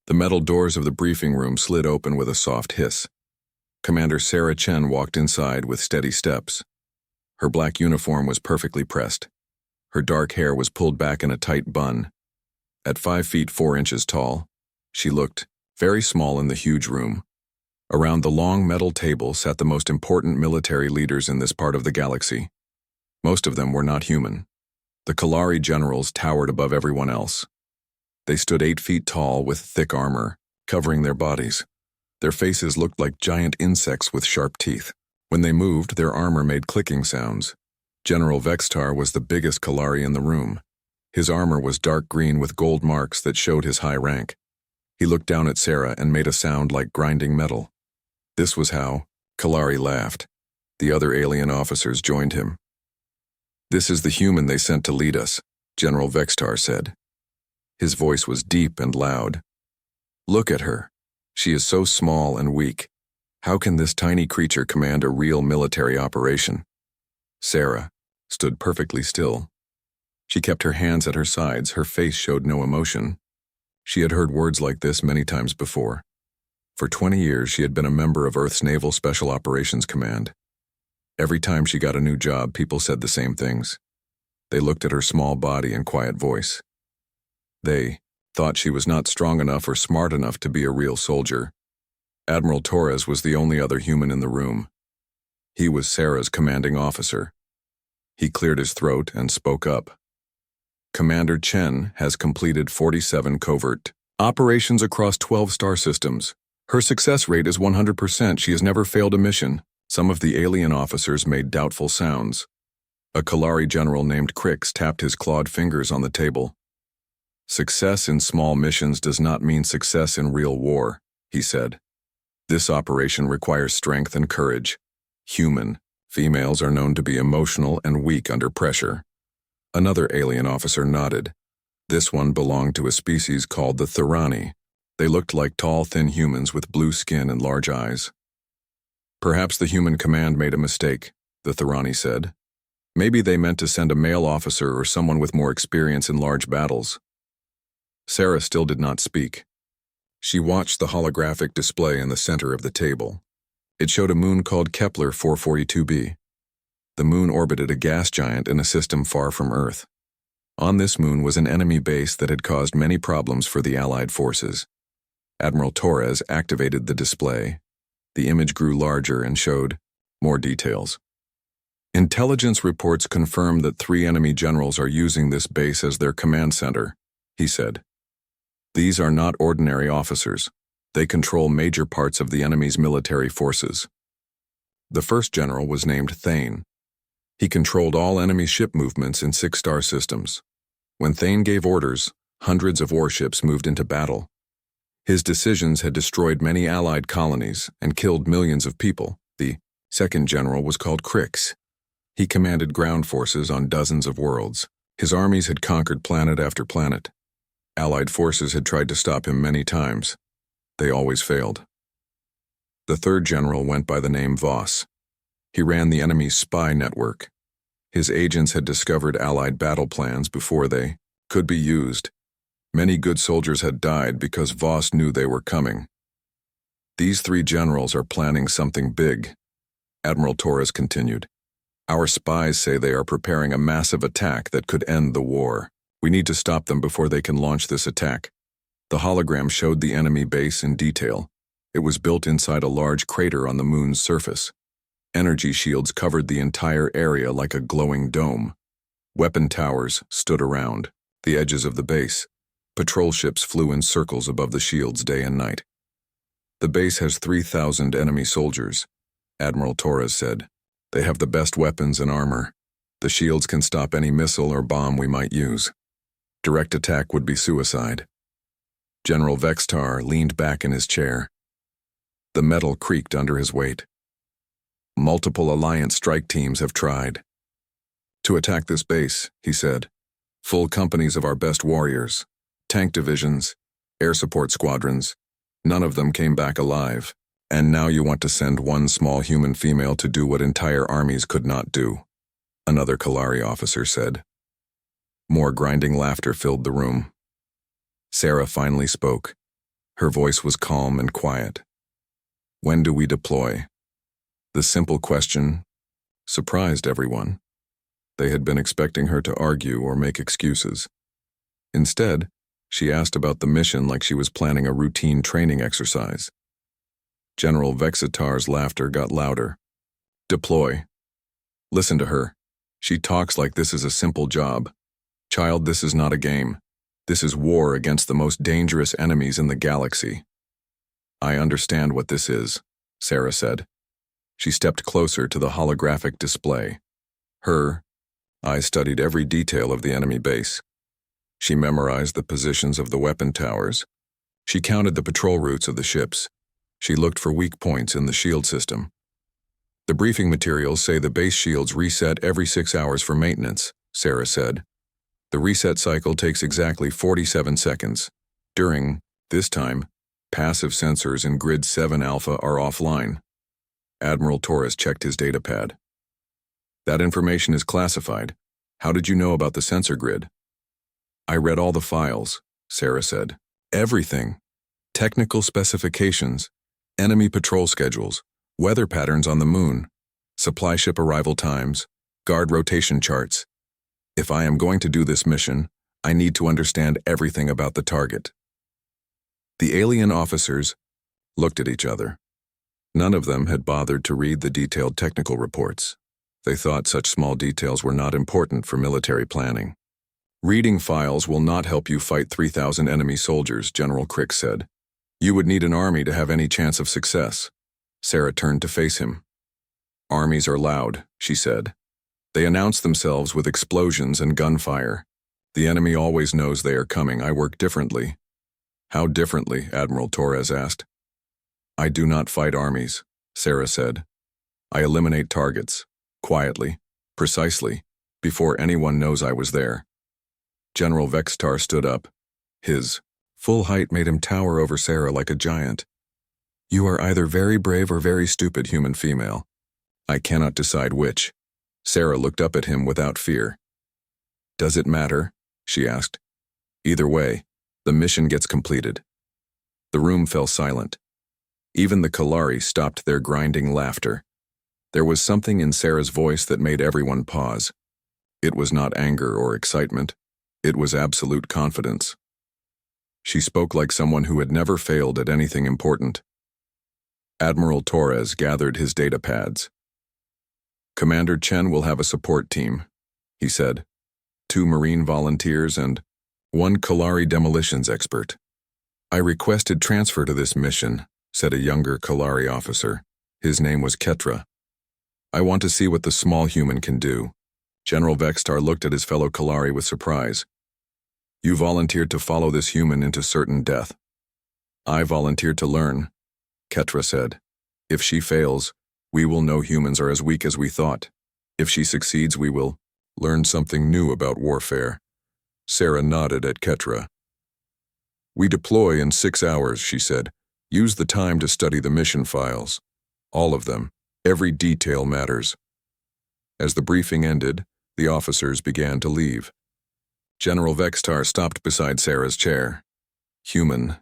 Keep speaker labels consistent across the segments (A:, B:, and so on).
A: The metal doors of the briefing room slid open with a soft hiss. Commander Sarah Chen walked inside with steady steps. Her black uniform was perfectly pressed. Her dark hair was pulled back in a tight bun. At 5 feet 4 inches tall, she looked very small in the huge room. Around the long metal table sat the most important military leaders in this part of the galaxy. Most of them were not human. The Kalari generals towered above everyone else. They stood 8 feet tall with thick armor, covering their bodies. Their faces looked like giant insects with sharp teeth. When they moved, their armor made clicking sounds. General Vextar was the biggest Kalari in the room. His armor was dark green with gold marks that showed his high rank. He looked down at Sarah and made a sound like grinding metal. This was how Kalari laughed. The other alien officers joined him. "This is the human they sent to lead us," General Vextar said. His voice was deep and loud. "Look at her. She is so small and weak. How can this tiny creature command a real military operation?" Sarah stood perfectly still. She kept her hands at her sides, her face showed no emotion. She had heard words like this many times before. For 20 years, she had been a member of Earth's Naval Special Operations Command. Every time she got a new job, people said the same things. They looked at her small body and quiet voice. They thought she was not strong enough or smart enough to be a real soldier. Admiral Torres was the only other human in the room. He was Sarah's commanding officer. He cleared his throat and spoke up. "Commander Chen has completed 47 covert operations across 12 star systems. Her success rate is 100%. She has never failed a mission." Some of the alien officers made doubtful sounds. A Kalari general named Crix tapped his clawed fingers on the table. "Success in small missions does not mean success in real war," he said. "This operation requires strength and courage. Human females are known to be emotional and weak under pressure." Another alien officer nodded. This one belonged to a species called the Thurani. They looked like tall, thin humans with blue skin and large eyes. "Perhaps the human command made a mistake," the Thurani said. "Maybe they meant to send a male officer or someone with more experience in large battles." Sarah still did not speak. She watched the holographic display in the center of the table. It showed a moon called Kepler 442b. The moon orbited a gas giant in a system far from Earth. On this moon was an enemy base that had caused many problems for the Allied forces. Admiral Torres activated the display. The image grew larger and showed more details. "Intelligence reports confirm that 3 enemy generals are using this base as their command center," he said. "These are not ordinary officers. They control major parts of the enemy's military forces." The first general was named Thane. He controlled all enemy ship movements in 6 star systems. When Thane gave orders, hundreds of warships moved into battle. His decisions had destroyed many Allied colonies and killed millions of people. The second general was called Crix. He commanded ground forces on dozens of worlds. His armies had conquered planet after planet. Allied forces had tried to stop him many times. They always failed. The third general went by the name Voss. He ran the enemy's spy network. His agents had discovered Allied battle plans before they could be used. Many good soldiers had died because Voss knew they were coming. "These 3 generals are planning something big," Admiral Torres continued. "Our spies say they are preparing a massive attack that could end the war. We need to stop them before they can launch this attack." The hologram showed the enemy base in detail. It was built inside a large crater on the moon's surface. Energy shields covered the entire area like a glowing dome. Weapon towers stood around the edges of the base. Patrol ships flew in circles above the shields day and night. "The base has 3,000 enemy soldiers," Admiral Torres said. "They have the best weapons and armor. The shields can stop any missile or bomb we might use. Direct attack would be suicide." General Vextar leaned back in his chair. The metal creaked under his weight. "Multiple Alliance strike teams have tried to attack this base," he said. "Full companies of our best warriors. Tank divisions, air support squadrons. None of them came back alive. And now you want to send one small human female to do what entire armies could not do," another Kalari officer said. More grinding laughter filled the room. Sarah finally spoke. Her voice was calm and quiet. When do we deploy? The simple question surprised everyone. They had been expecting her to argue or make excuses. Instead, she asked about the mission like she was planning a routine training exercise. General Vexitar's laughter got louder. Deploy. Listen to her. She talks like this is a simple job. Child, this is not a game. This is war against the most dangerous enemies in the galaxy. I understand what this is, Sarah said. She stepped closer to the holographic display. Her eyes studied every detail of the enemy base. She memorized the positions of the weapon towers. She counted the patrol routes of the ships. She looked for weak points in the shield system. The briefing materials say the base shields reset every 6 hours for maintenance, Sarah said. The reset cycle takes exactly 47 seconds. During this time, passive sensors in Grid 7 Alpha are offline. Admiral Torres checked his datapad. That information is classified. How did you know about the sensor grid? I read all the files, Sarah said. Everything. Technical specifications, enemy patrol schedules, weather patterns on the moon, supply ship arrival times, guard rotation charts. If I am going to do this mission, I need to understand everything about the target. The alien officers looked at each other. None of them had bothered to read the detailed technical reports. They thought such small details were not important for military planning. Reading files will not help you fight 3,000 enemy soldiers, General Crick said. You would need an army to have any chance of success. Sarah turned to face him. Armies are loud, she said. They announce themselves with explosions and gunfire. The enemy always knows they are coming. I work differently. How differently? Admiral Torres asked. I do not fight armies, Sarah said. I eliminate targets, quietly, precisely, before anyone knows I was there. General Vexitar stood up. His full height made him tower over Sarah like a giant. You are either very brave or very stupid, human female. I cannot decide which. Sarah looked up at him without fear. Does it matter? She asked. Either way, the mission gets completed. The room fell silent. Even the Kalari stopped their grinding laughter. There was something in Sarah's voice that made everyone pause. It was not anger or excitement. It was absolute confidence. She spoke like someone who had never failed at anything important. Admiral Torres gathered his datapads. Commander Chen will have a support team, he said. 2 Marine volunteers and 1 Kalari demolitions expert. I requested transfer to this mission, said a younger Kalari officer. His name was Ketra. I want to see what the small human can do. General Vexitar looked at his fellow Kalari with surprise. You volunteered to follow this human into certain death. I volunteered to learn, Ketra said. If she fails, we will know humans are as weak as we thought. If she succeeds, we will learn something new about warfare. Sarah nodded at Ketra. We deploy in 6 hours, she said. Use the time to study the mission files. All of them. Every detail matters. As the briefing ended, the officers began to leave. General Vexitar stopped beside Sarah's chair. Human,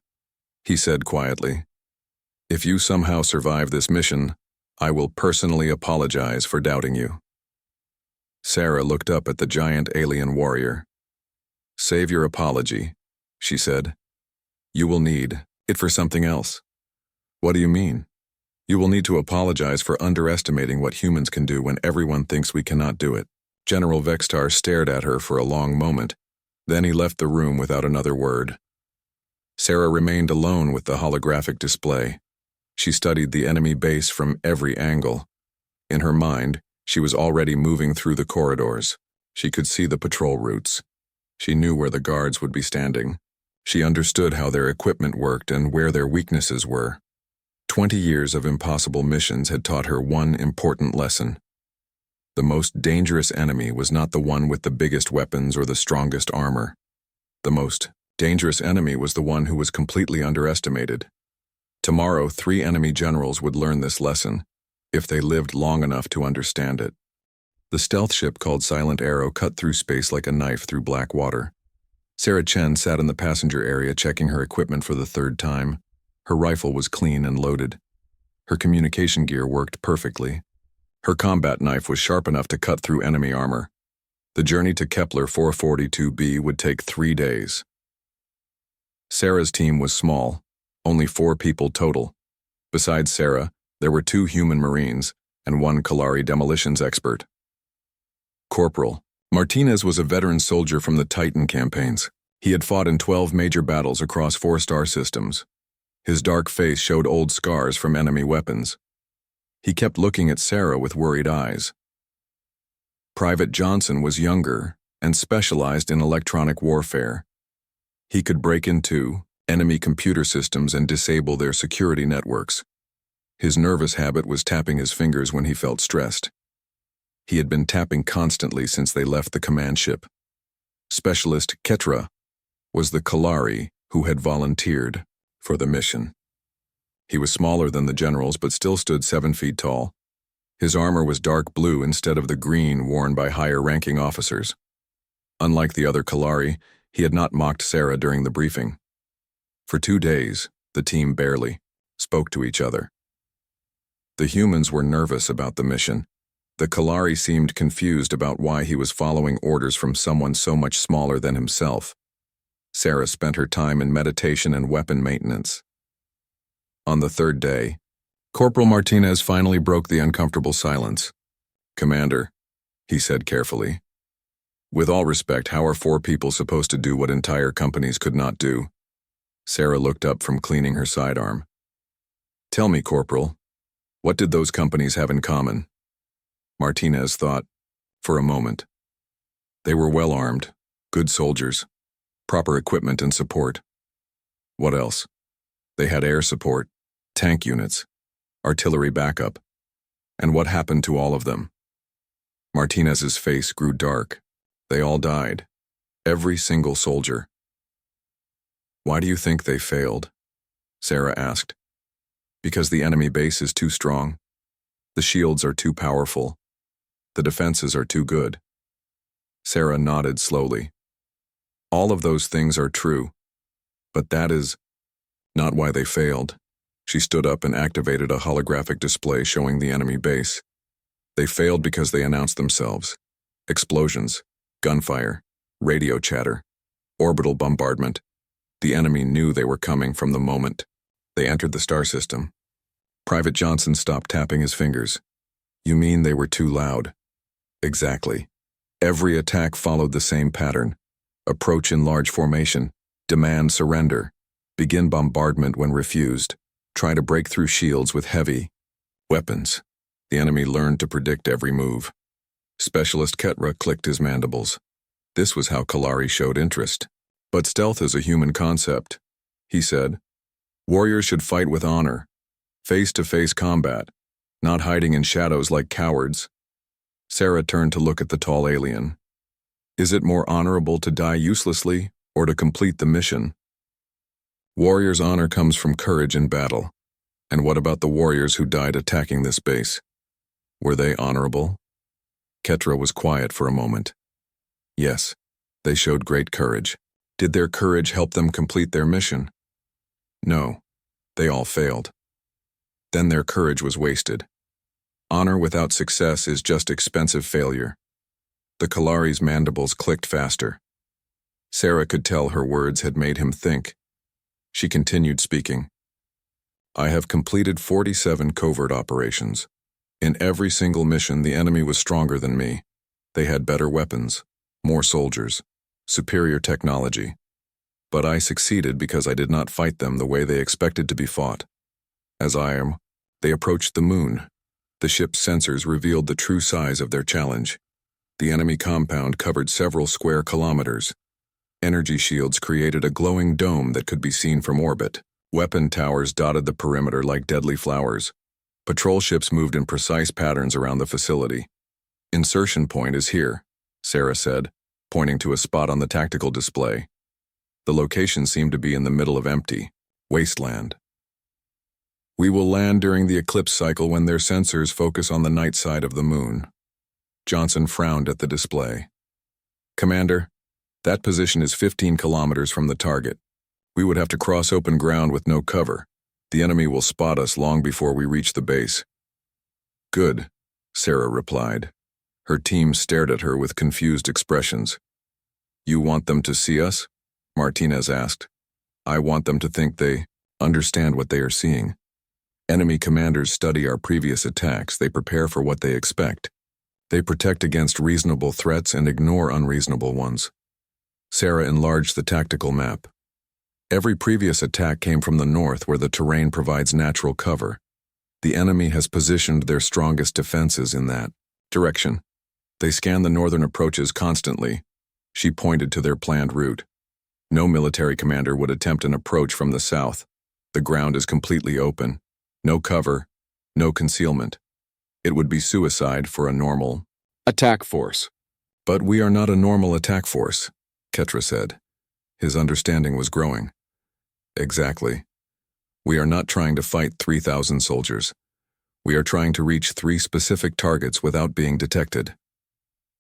A: he said quietly. If you somehow survive this mission, I will personally apologize for doubting you. Sarah looked up at the giant alien warrior. Save your apology, she said. You will need it for something else. What do you mean? You will need to apologize for underestimating what humans can do when everyone thinks we cannot do it. General Vexitar stared at her for a long moment. Then he left the room without another word. Sarah remained alone with the holographic display. She studied the enemy base from every angle. In her mind, she was already moving through the corridors. She could see the patrol routes. She knew where the guards would be standing. She understood how their equipment worked and where their weaknesses were. 20 years of impossible missions had taught her one important lesson. The most dangerous enemy was not the one with the biggest weapons or the strongest armor. The most dangerous enemy was the one who was completely underestimated. Tomorrow, 3 enemy generals would learn this lesson, if they lived long enough to understand it. The stealth ship called Silent Arrow cut through space like a knife through black water. Sarah Chen sat in the passenger area checking her equipment for the 3rd time. Her rifle was clean and loaded. Her communication gear worked perfectly. Her combat knife was sharp enough to cut through enemy armor. The journey to Kepler 442b would take 3 days. Sarah's team was small, only 4 people total. Besides Sarah, there were 2 human Marines and 1 Kalari demolitions expert. Corporal Martinez was a veteran soldier from the Titan campaigns. He had fought in 12 major battles across 4 star systems. His dark face showed old scars from enemy weapons. He kept looking at Sarah with worried eyes. Private Johnson was younger and specialized in electronic warfare. He could break into enemy computer systems and disable their security networks. His nervous habit was tapping his fingers when he felt stressed. He had been tapping constantly since they left the command ship. Specialist Ketra was the Kalari who had volunteered for the mission. He was smaller than the generals but still stood 7 feet tall. His armor was dark blue instead of the green worn by higher-ranking officers. Unlike the other Kalari, he had not mocked Sarah during the briefing. For 2 days, the team barely spoke to each other. The humans were nervous about the mission. The Kalari seemed confused about why he was following orders from someone so much smaller than himself. Sarah spent her time in meditation and weapon maintenance. On the 3rd day, Corporal Martinez finally broke the uncomfortable silence. "Commander," he said carefully, "with all respect, how are 4 people supposed to do what entire companies could not do?" Sarah looked up from cleaning her sidearm. "Tell me, Corporal, what did those companies have in common?" Martinez thought for a moment. They were well armed, good soldiers, proper equipment and support. What else? They had air support, tank units, artillery backup. And what happened to all of them? Martinez's face grew dark. They all died. Every single soldier. "Why do you think they failed?" Sarah asked. "Because the enemy base is too strong. The shields are too powerful. The defenses are too good." Sarah nodded slowly. "All of those things are true, but that is not why they failed." She stood up and activated a holographic display showing the enemy base. "They failed because they announced themselves. Explosions, gunfire, radio chatter, orbital bombardment. The enemy knew they were coming from the moment they entered the star system." Private Johnson stopped tapping his fingers. "You mean they were too loud?" "Exactly. Every attack followed the same pattern. Approach in large formation, demand surrender, begin bombardment when refused, try to break through shields with heavy weapons." The enemy learned to predict every move. Specialist Ketra clicked his mandibles. This was how Kalari showed interest. "But stealth is a human concept," he said. "Warriors should fight with honor, face-to-face combat, not hiding in shadows like cowards." Sarah turned to look at the tall alien. "Is it more honorable to die uselessly or to complete the mission?" "Warriors' honor comes from courage in battle. And what about the warriors who died attacking this base? Were they honorable?" Ketra was quiet for a moment. "Yes, they showed great courage. Did their courage help them complete their mission?" "No, they all failed." "Then their courage was wasted. Honor without success is just expensive failure." The Kalari's mandibles clicked faster. Sarah could tell her words had made him think. She continued speaking. "I have completed 47 covert operations. In every single mission, the enemy was stronger than me. They had better weapons, more soldiers, superior technology. But I succeeded because I did not fight them the way they expected to be fought. They approached the moon. The ship's sensors revealed the true size of their challenge. The enemy compound covered several square kilometers. Energy shields created a glowing dome that could be seen from orbit. Weapon towers dotted the perimeter like deadly flowers. Patrol ships moved in precise patterns around the facility. "Insertion point is here," Sarah said, pointing to a spot on the tactical display. The location seemed to be in the middle of empty wasteland. "We will land during the eclipse cycle when their sensors focus on the night side of the moon." Johnson frowned at the display. "Commander, that position is 15 kilometers from the target. We would have to cross open ground with no cover. The enemy will spot us long before we reach the base. Good, Sarah replied. Her team stared at her with confused expressions. You want them to see us? Martinez asked. I want them to think they understand what they are seeing. Enemy commanders study our previous attacks. They prepare for what they expect. They protect against reasonable threats and ignore unreasonable ones. Sarah enlarged the tactical map. Every previous attack came from the north, where the terrain provides natural cover. The enemy has positioned their strongest defenses in that direction. They scan the northern approaches constantly. She pointed to their planned route. No military commander would attempt an approach from the south. The ground is completely open. No cover, no concealment. It would be suicide for a normal attack force. But we are not a normal attack force, Ketra said. His understanding was growing. Exactly. We are not trying to fight 3,000 soldiers. We are trying to reach 3 specific targets without being detected.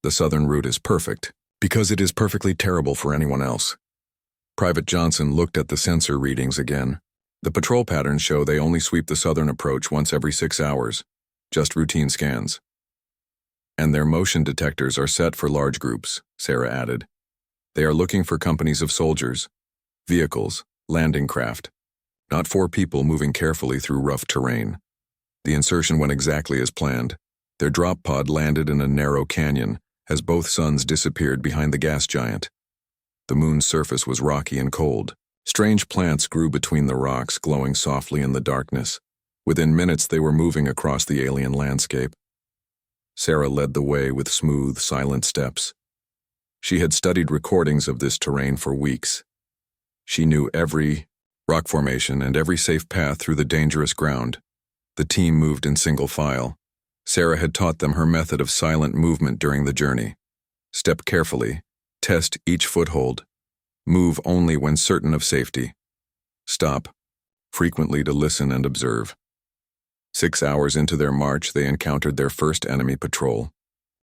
A: The southern route is perfect, because it is perfectly terrible for anyone else. Private Johnson looked at the sensor readings again. The patrol patterns show they only sweep the southern approach once every 6 hours, just routine scans. And their motion detectors are set for large groups, Sarah added. They are looking for companies of soldiers, vehicles, landing craft, not 4 people moving carefully through rough terrain. The insertion went exactly as planned. Their drop pod landed in a narrow canyon as both suns disappeared behind the gas giant. The moon's surface was rocky and cold. Strange plants grew between the rocks, glowing softly in the darkness. Within minutes, they were moving across the alien landscape. Sarah led the way with smooth, silent steps. She had studied recordings of this terrain for weeks. She knew every rock formation and every safe path through the dangerous ground. The team moved in single file. Sarah had taught them her method of silent movement during the journey. Step carefully. Test each foothold. Move only when certain of safety. Stop, frequently to listen and observe. 6 hours into their march, they encountered their first enemy patrol.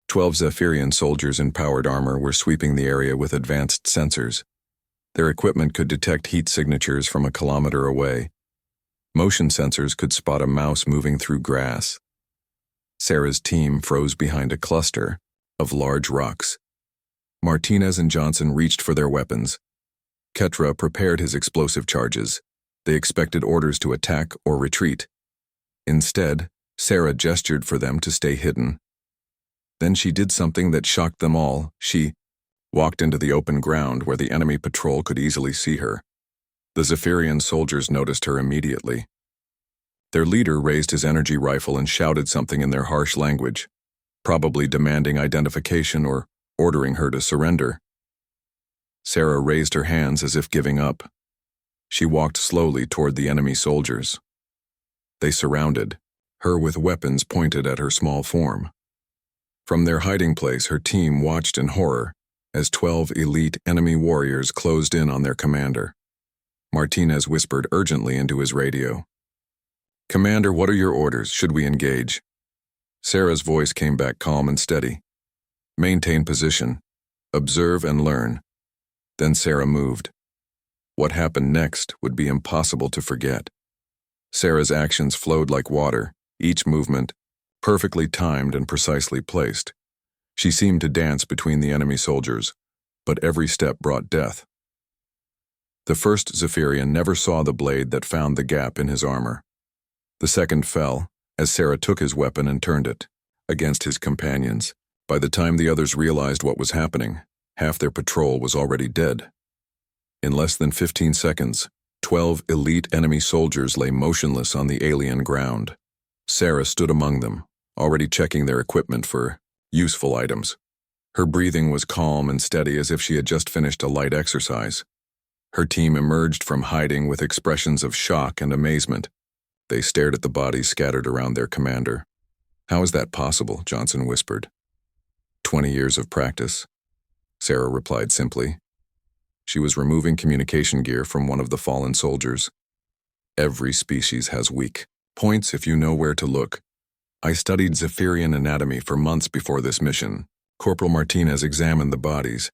A: 12 Zephyrian soldiers in powered armor were sweeping the area with advanced sensors. Their equipment could detect heat signatures from a kilometer away. Motion sensors could spot a mouse moving through grass. Sarah's team froze behind a cluster of large rocks. Martinez and Johnson reached for their weapons. Ketra prepared his explosive charges. They expected orders to attack or retreat. Instead, Sarah gestured for them to stay hidden. Then she did something that shocked them all. She walked into the open ground where the enemy patrol could easily see her. The Zephyrian soldiers noticed her immediately. Their leader raised his energy rifle and shouted something in their harsh language, probably demanding identification or ordering her to surrender. Sarah raised her hands as if giving up. She walked slowly toward the enemy soldiers. They surrounded her with weapons pointed at her small form. From their hiding place, her team watched in horror as 12 elite enemy warriors closed in on their commander. Martinez whispered urgently into his radio. "Commander, what are your orders? Should we engage?" Sarah's voice came back calm and steady. "Maintain position. Observe and learn." Then Sarah moved. What happened next would be impossible to forget. Sarah's actions flowed like water, each movement perfectly timed and precisely placed. She seemed to dance between the enemy soldiers, but every step brought death. The first Zephyrian never saw the blade that found the gap in his armor. The second fell, as Sarah took his weapon and turned it against his companions. By the time the others realized what was happening, half their patrol was already dead. In less than 15 seconds, 12 elite enemy soldiers lay motionless on the alien ground. Sarah stood among them, already checking their equipment for useful items. Her breathing was calm and steady, as if she had just finished a light exercise. Her team emerged from hiding with expressions of shock and amazement. They stared at the bodies scattered around their commander. "How is that possible?" Johnson whispered. 20 years of practice," Sarah replied simply. She was removing communication gear from one of the fallen soldiers. "Every species has weak points if you know where to look. I studied Zephyrian anatomy for months before this mission." Corporal Martinez examined the bodies.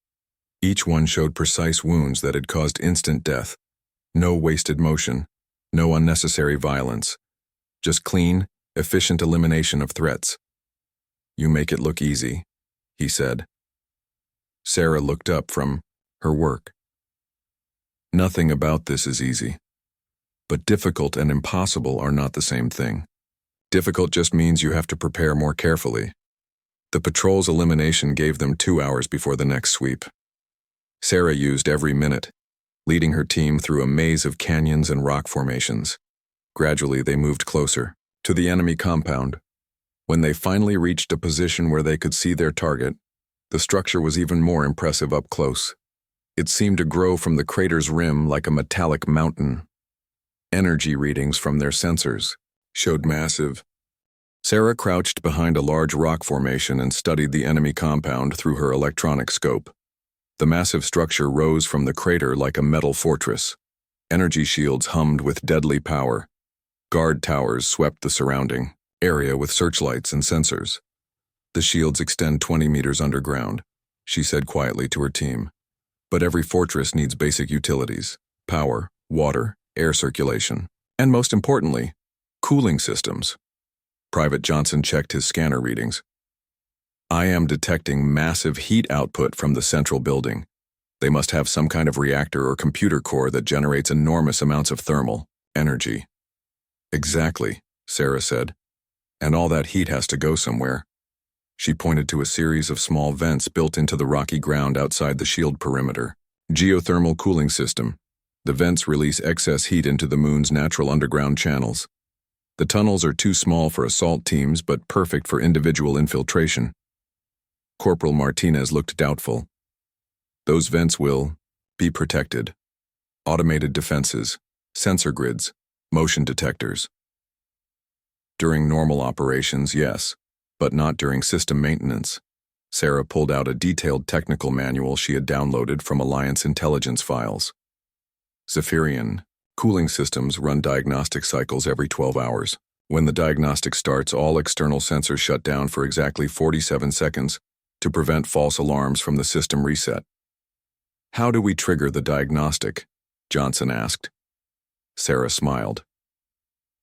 A: Each one showed precise wounds that had caused instant death. No wasted motion, No unnecessary violence. Just clean, efficient elimination of threats. You make it look easy, he said. Sarah looked up from her work. Nothing about this is easy. But difficult and impossible are not the same thing. Difficult just means you have to prepare more carefully. The patrol's elimination gave them 2 hours before the next sweep. Sarah used every minute, leading her team through a maze of canyons and rock formations. Gradually, they moved closer to the enemy compound. When they finally reached a position where they could see their target, the structure was even more impressive up close. It seemed to grow from the crater's rim like a metallic mountain. Energy readings from their sensors showed massive. Sarah crouched behind a large rock formation and studied the enemy compound through her electronic scope. The massive structure rose from the crater like a metal fortress. Energy shields hummed with deadly power. Guard towers swept the surrounding area with searchlights and sensors. The shields extend 20 meters underground, she said quietly to her team. But every fortress needs basic utilities: power, water, air circulation, and most importantly, cooling systems. Private Johnson checked his scanner readings. I am detecting massive heat output from the central building. They must have some kind of reactor or computer core that generates enormous amounts of thermal energy. Exactly, Sarah said. And all that heat has to go somewhere. She pointed to a series of small vents built into the rocky ground outside the shield perimeter. Geothermal cooling system. The vents release excess heat into the moon's natural underground channels. The tunnels are too small for assault teams, but perfect for individual infiltration. Corporal Martinez looked doubtful. Those vents will be protected. Automated defenses, sensor grids, motion detectors. During normal operations, yes, but not during system maintenance. Sarah pulled out a detailed technical manual she had downloaded from Alliance intelligence files. Zephyrian cooling systems run diagnostic cycles every 12 hours. When the diagnostic starts, all external sensors shut down for exactly 47 seconds to prevent false alarms from the system reset. How do we trigger the diagnostic? Johnson asked. Sarah smiled.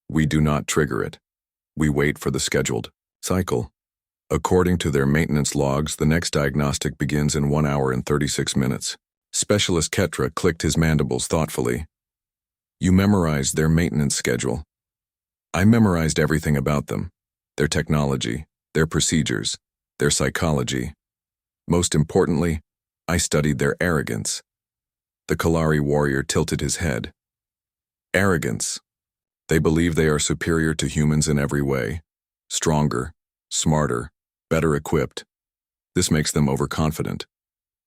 A: We do not trigger it. We wait for the scheduled cycle. According to their maintenance logs, the next diagnostic begins in 1 hour and 36 minutes. Specialist Ketra clicked his mandibles thoughtfully. You memorized their maintenance schedule. I memorized everything about them. Their technology, their procedures, their psychology. Most importantly, I studied their arrogance. The Kalari warrior tilted his head. Arrogance. They believe they are superior to humans in every way. Stronger, smarter, better equipped. This makes them overconfident.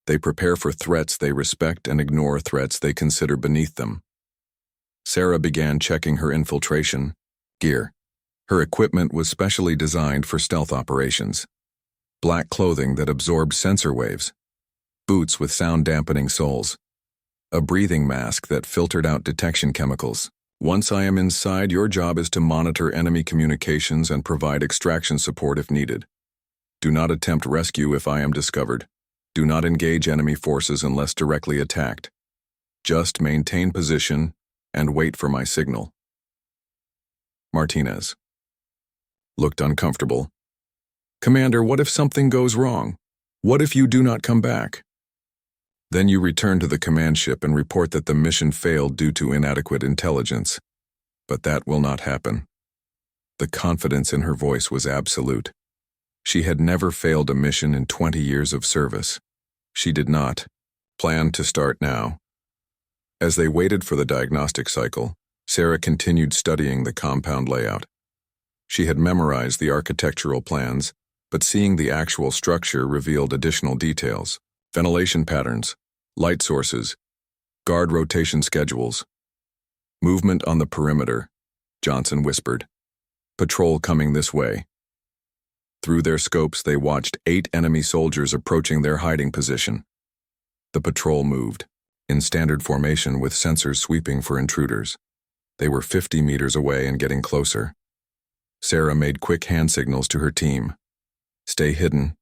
A: They prepare for threats they respect and ignore threats they consider beneath them. Sarah began checking her infiltration gear. Her equipment was specially designed for stealth operations. Black clothing that absorbed sensor waves. Boots with sound-dampening soles. A breathing mask that filtered out detection chemicals. Once I am inside, your job is to monitor enemy communications and provide extraction support if needed. Do not attempt rescue if I am discovered. Do not engage enemy forces unless directly attacked. Just maintain position and wait for my signal. Martinez looked uncomfortable. Commander, what if something goes wrong? What if you do not come back? Then you return to the command ship and report that the mission failed due to inadequate intelligence. But that will not happen. The confidence in her voice was absolute. She had never failed a mission in 20 years of service. She did not plan to start now. As they waited for the diagnostic cycle, Sarah continued studying the compound layout. She had memorized the architectural plans, but seeing the actual structure revealed additional details. Ventilation patterns, light sources, guard rotation schedules. Movement on the perimeter, Johnson whispered. Patrol coming this way. Through their scopes, they watched 8 enemy soldiers approaching their hiding position. The patrol moved, in standard formation with sensors sweeping for intruders. They were 50 meters away and getting closer. Sarah made quick hand signals to her team. Stay hidden.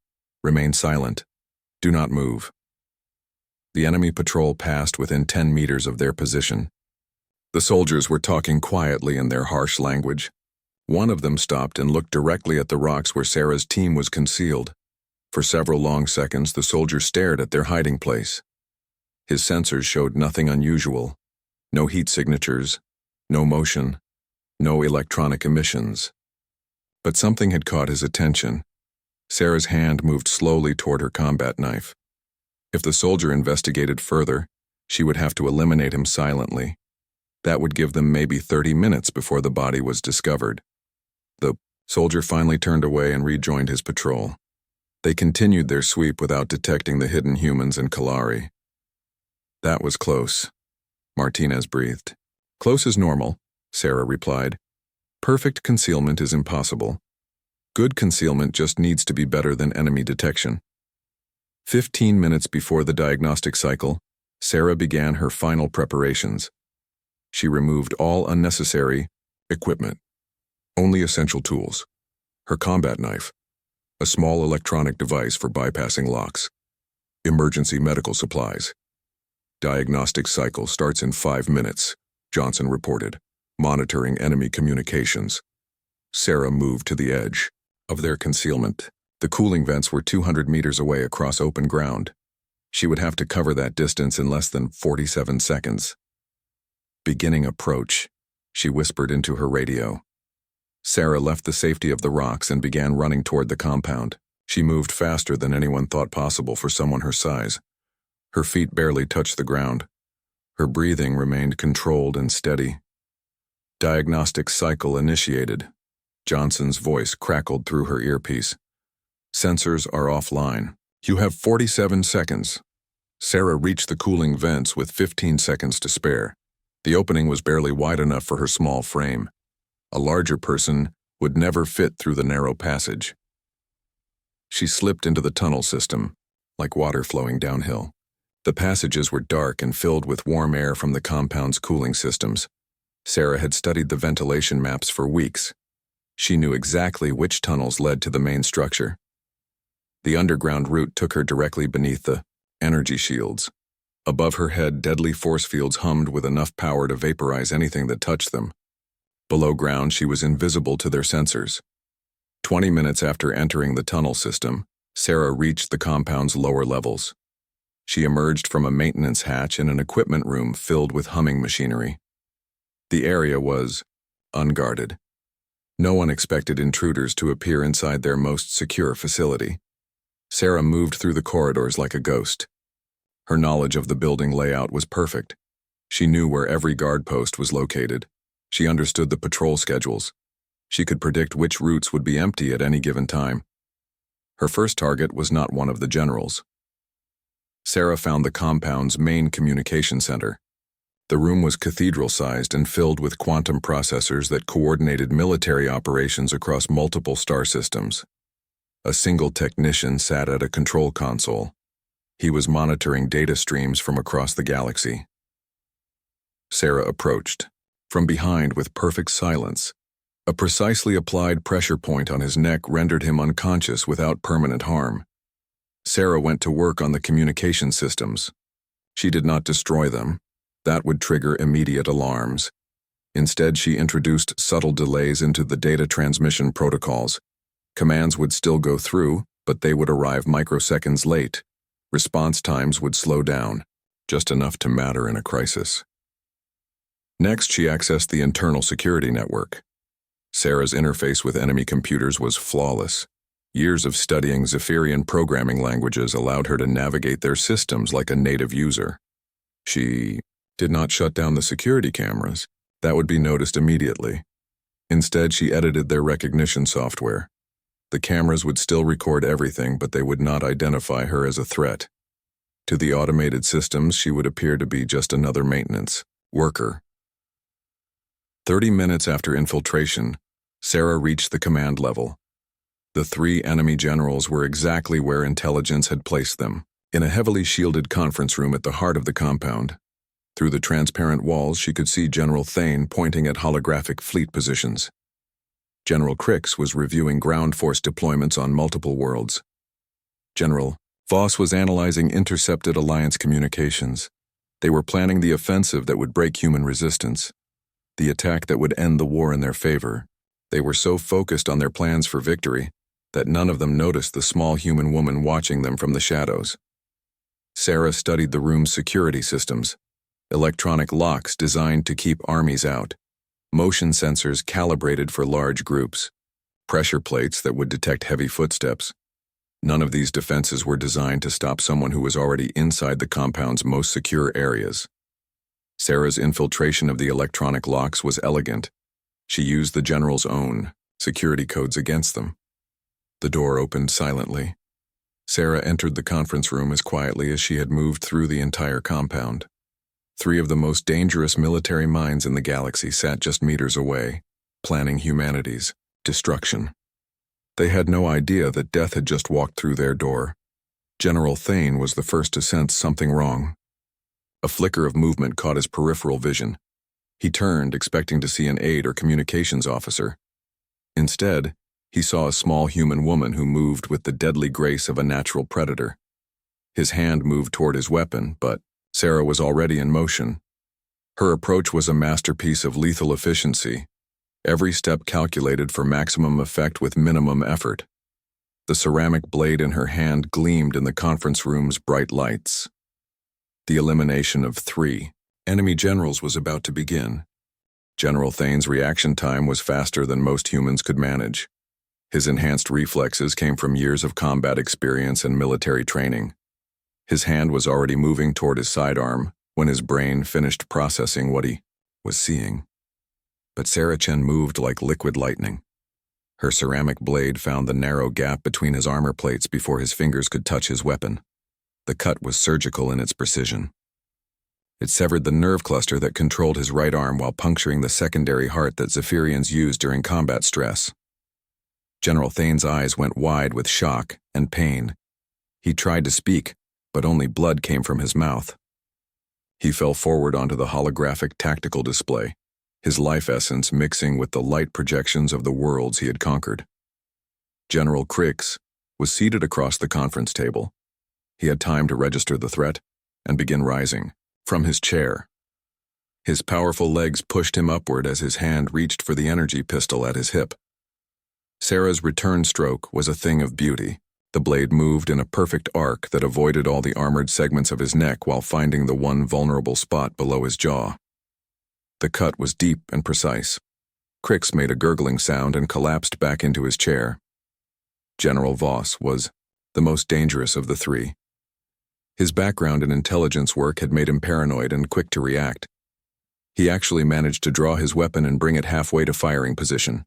A: Remain silent. Do not move. The enemy patrol passed within 10 meters of their position. The soldiers were talking quietly in their harsh language. One of them stopped and looked directly at the rocks where Sarah's team was concealed. For several long seconds, the soldier stared at their hiding place. His sensors showed nothing unusual. No heat signatures, no motion, no electronic emissions. But something had caught his attention. Sarah's hand moved slowly toward her combat knife. If the soldier investigated further, she would have to eliminate him silently. That would give them maybe 30 minutes before the body was discovered. The soldier finally turned away and rejoined his patrol. They continued their sweep without detecting the hidden humans in Kalari. That was close, Martinez breathed. Close is normal, Sarah replied. Perfect concealment is impossible. Good concealment just needs to be better than enemy detection. 15 minutes before the diagnostic cycle, Sarah began her final preparations. She removed all unnecessary equipment, only essential tools. Her combat knife, a small electronic device for bypassing locks, emergency medical supplies. Diagnostic cycle starts in 5 minutes, Johnson reported, monitoring enemy communications. Sarah moved to the edge of their concealment. The cooling vents were 200 meters away across open ground. She would have to cover that distance in less than 47 seconds. Beginning approach, she whispered into her radio. Sarah left the safety of the rocks and began running toward the compound. She moved faster than anyone thought possible for someone her size. Her feet barely touched the ground. Her breathing remained controlled and steady. Diagnostic cycle initiated. Johnson's voice crackled through her earpiece. Sensors are offline. You have 47 seconds. Sarah reached the cooling vents with 15 seconds to spare. The opening was barely wide enough for her small frame. A larger person would never fit through the narrow passage. She slipped into the tunnel system, like water flowing downhill. The passages were dark and filled with warm air from the compound's cooling systems. Sarah had studied the ventilation maps for weeks. She knew exactly which tunnels led to the main structure. The underground route took her directly beneath the energy shields. Above her head, deadly force fields hummed with enough power to vaporize anything that touched them. Below ground, she was invisible to their sensors. 20 minutes after entering the tunnel system, Sarah reached the compound's lower levels. She emerged from a maintenance hatch in an equipment room filled with humming machinery. The area was unguarded. No one expected intruders to appear inside their most secure facility. Sarah moved through the corridors like a ghost. Her knowledge of the building layout was perfect. She knew where every guard post was located. She understood the patrol schedules. She could predict which routes would be empty at any given time. Her first target was not one of the generals. Sarah found the compound's main communication center. The room was cathedral-sized and filled with quantum processors that coordinated military operations across multiple star systems. A single technician sat at a control console. He was monitoring data streams from across the galaxy. Sarah approached, from behind with perfect silence. A precisely applied pressure point on his neck rendered him unconscious without permanent harm. Sarah went to work on the communication systems. She did not destroy them. That would trigger immediate alarms. Instead, she introduced subtle delays into the data transmission protocols. Commands would still go through, but they would arrive microseconds late. Response times would slow down, just enough to matter in a crisis. Next, she accessed the internal security network. Sarah's interface with enemy computers was flawless. Years of studying Zephyrian programming languages allowed her to navigate their systems like a native user. She did not shut down the security cameras. That would be noticed immediately. Instead, she edited their recognition software. The cameras would still record everything, but they would not identify her as a threat. To the automated systems, she would appear to be just another maintenance worker. 30 minutes after infiltration, Sarah reached the command level. The 3 enemy generals were exactly where intelligence had placed them, in a heavily shielded conference room at the heart of the compound. Through the transparent walls, she could see General Thane pointing at holographic fleet positions. General Crix was reviewing ground force deployments on multiple worlds. General Voss was analyzing intercepted Alliance communications. They were planning the offensive that would break human resistance, the attack that would end the war in their favor. They were so focused on their plans for victory that none of them noticed the small human woman watching them from the shadows. Sarah studied the room's security systems, electronic locks designed to keep armies out, motion sensors calibrated for large groups, pressure plates that would detect heavy footsteps. None of these defenses were designed to stop someone who was already inside the compound's most secure areas. Sarah's infiltration of the electronic locks was elegant. She used the general's own security codes against them. The door opened silently. Sarah entered the conference room as quietly as she had moved through the entire compound. 3 of the most dangerous military minds in the galaxy sat just meters away, planning humanity's destruction. They had no idea that death had just walked through their door. General Thane was the first to sense something wrong. A flicker of movement caught his peripheral vision. He turned, expecting to see an aide or communications officer. Instead, he saw a small human woman who moved with the deadly grace of a natural predator. His hand moved toward his weapon, but Sarah was already in motion. Her approach was a masterpiece of lethal efficiency, every step calculated for maximum effect with minimum effort. The ceramic blade in her hand gleamed in the conference room's bright lights. The elimination of 3 enemy generals was about to begin. General Thane's reaction time was faster than most humans could manage. His enhanced reflexes came from years of combat experience and military training. His hand was already moving toward his sidearm when his brain finished processing what he was seeing. But Sarah Chen moved like liquid lightning. Her ceramic blade found the narrow gap between his armor plates before his fingers could touch his weapon. The cut was surgical in its precision. It severed the nerve cluster that controlled his right arm while puncturing the secondary heart that Zephyrians use during combat stress. General Thane's eyes went wide with shock and pain. He tried to speak, but only blood came from his mouth. He fell forward onto the holographic tactical display, his life essence mixing with the light projections of the worlds he had conquered. General Crix was seated across the conference table. He had time to register the threat and begin rising from his chair. His powerful legs pushed him upward as his hand reached for the energy pistol at his hip. Sarah's return stroke was a thing of beauty. The blade moved in a perfect arc that avoided all the armored segments of his neck while finding the one vulnerable spot below his jaw. The cut was deep and precise. Crix made a gurgling sound and collapsed back into his chair. General Voss was the most dangerous of the 3. His background in intelligence work had made him paranoid and quick to react. He actually managed to draw his weapon and bring it halfway to firing position.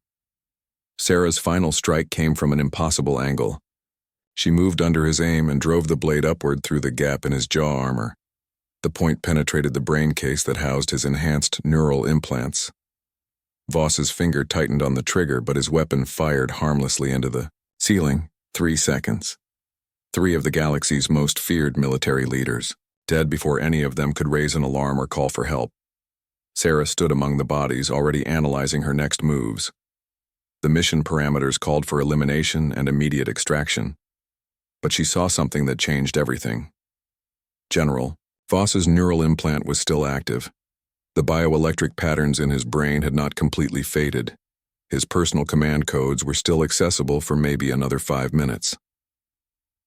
A: Sarah's final strike came from an impossible angle. She moved under his aim and drove the blade upward through the gap in his jaw armor. The point penetrated the brain case that housed his enhanced neural implants. Voss's finger tightened on the trigger, but his weapon fired harmlessly into the ceiling. 3 seconds. 3 of the galaxy's most feared military leaders, dead before any of them could raise an alarm or call for help. Sarah stood among the bodies, already analyzing her next moves. The mission parameters called for elimination and immediate extraction. But she saw something that changed everything. General Voss's neural implant was still active. The bioelectric patterns in his brain had not completely faded. His personal command codes were still accessible for maybe another 5 minutes.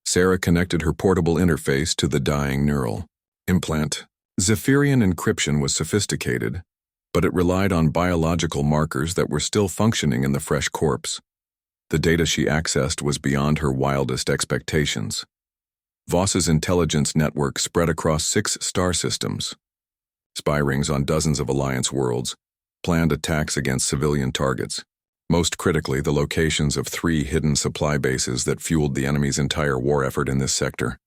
A: Sarah connected her portable interface to the dying neural implant. Zephyrian encryption was sophisticated, but it relied on biological markers that were still functioning in the fresh corpse. The data she accessed was beyond her wildest expectations. Voss's intelligence network spread across 6 star systems, spy rings on dozens of Alliance worlds, planned attacks against civilian targets, most critically the locations of 3 hidden supply bases that fueled the enemy's entire war effort in this sector.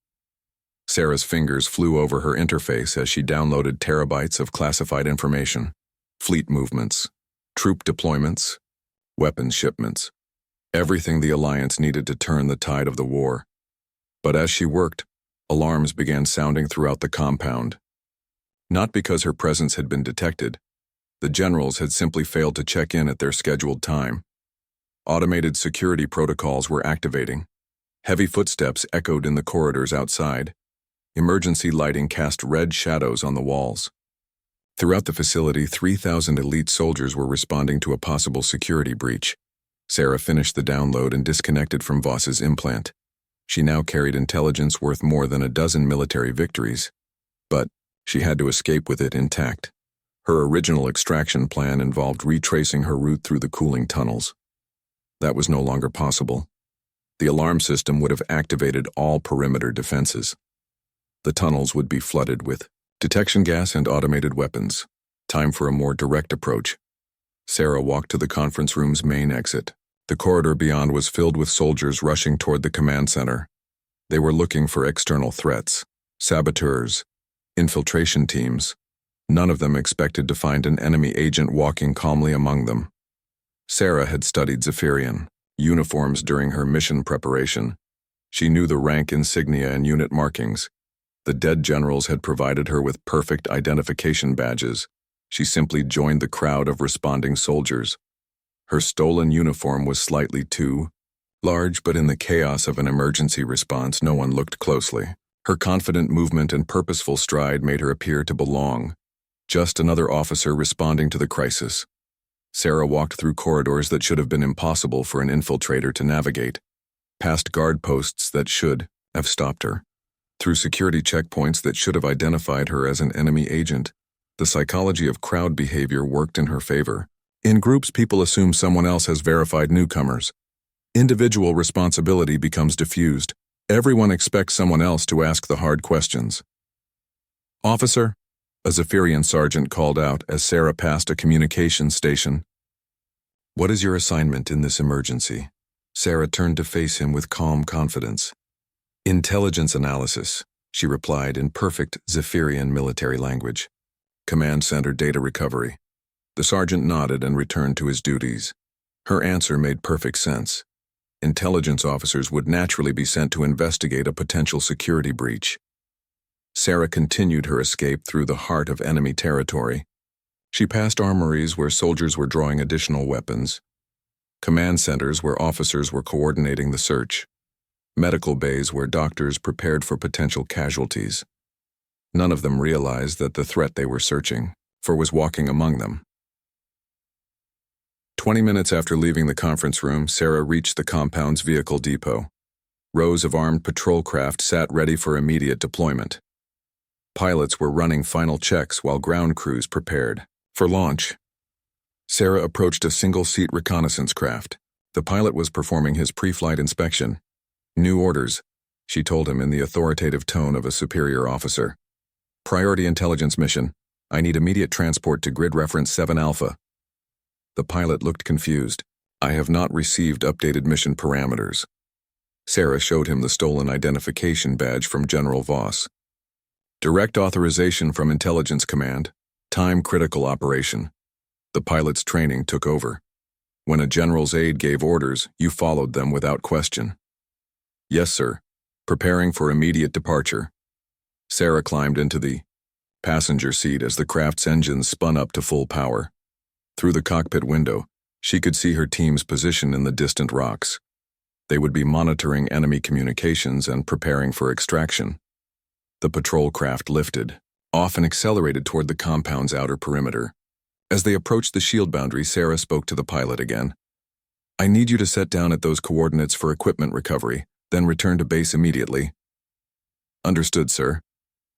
A: Sarah's fingers flew over her interface as she downloaded terabytes of classified information, fleet movements, troop deployments, weapons shipments, everything the Alliance needed to turn the tide of the war. But as she worked, alarms began sounding throughout the compound. Not because her presence had been detected. The generals had simply failed to check in at their scheduled time. Automated security protocols were activating. Heavy footsteps echoed in the corridors outside. Emergency lighting cast red shadows on the walls. Throughout the facility, 3,000 elite soldiers were responding to a possible security breach. Sarah finished the download and disconnected from Voss's implant. She now carried intelligence worth more than a dozen military victories. But she had to escape with it intact. Her original extraction plan involved retracing her route through the cooling tunnels. That was no longer possible. The alarm system would have activated all perimeter defenses. The tunnels would be flooded with detection gas and automated weapons. Time for a more direct approach. Sarah walked to the conference room's main exit. The corridor beyond was filled with soldiers rushing toward the command center. They were looking for external threats, saboteurs, infiltration teams. None of them expected to find an enemy agent walking calmly among them. Sarah had studied Zephyrian uniforms during her mission preparation. She knew the rank insignia and unit markings. The dead generals had provided her with perfect identification badges. She simply joined the crowd of responding soldiers. Her stolen uniform was slightly too large, but in the chaos of an emergency response, no one looked closely. Her confident movement and purposeful stride made her appear to belong. Just another officer responding to the crisis. Sarah walked through corridors that should have been impossible for an infiltrator to navigate, past guard posts that should have stopped her, through security checkpoints that should have identified her as an enemy agent. The psychology of crowd behavior worked in her favor. In groups, people assume someone else has verified newcomers. Individual responsibility becomes diffused. Everyone expects someone else to ask the hard questions. "Officer," a Zephyrian sergeant called out as Sarah passed a communications station. "What is your assignment in this emergency?" Sarah turned to face him with calm confidence. "Intelligence analysis," she replied in perfect Zephyrian military language. "Command center data recovery." The sergeant nodded and returned to his duties. Her answer made perfect sense. Intelligence officers would naturally be sent to investigate a potential security breach. Sarah continued her escape through the heart of enemy territory. She passed armories where soldiers were drawing additional weapons, command centers where officers were coordinating the search, medical bays where doctors prepared for potential casualties. None of them realized that the threat they were searching for was walking among them. 20 minutes after leaving the conference room, Sarah reached the compound's vehicle depot. Rows of armed patrol craft sat ready for immediate deployment. Pilots were running final checks while ground crews prepared for launch. Sarah approached a single-seat reconnaissance craft. The pilot was performing his pre-flight inspection. "New orders," she told him in the authoritative tone of a superior officer. "Priority intelligence mission. I need immediate transport to grid reference 7 Alpha. The pilot looked confused. "I have not received updated mission parameters." Sarah showed him the stolen identification badge from General Voss. "Direct authorization from Intelligence Command. Time-critical operation." The pilot's training took over. When a general's aide gave orders, you followed them without question. "Yes, sir. Preparing for immediate departure." Sarah climbed into the passenger seat as the craft's engines spun up to full power. Through the cockpit window, she could see her team's position in the distant rocks. They would be monitoring enemy communications and preparing for extraction. The patrol craft lifted, off and accelerated toward the compound's outer perimeter. As they approached the shield boundary, Sarah spoke to the pilot again. "I need you to set down at those coordinates for equipment recovery, then return to base immediately." "Understood, sir."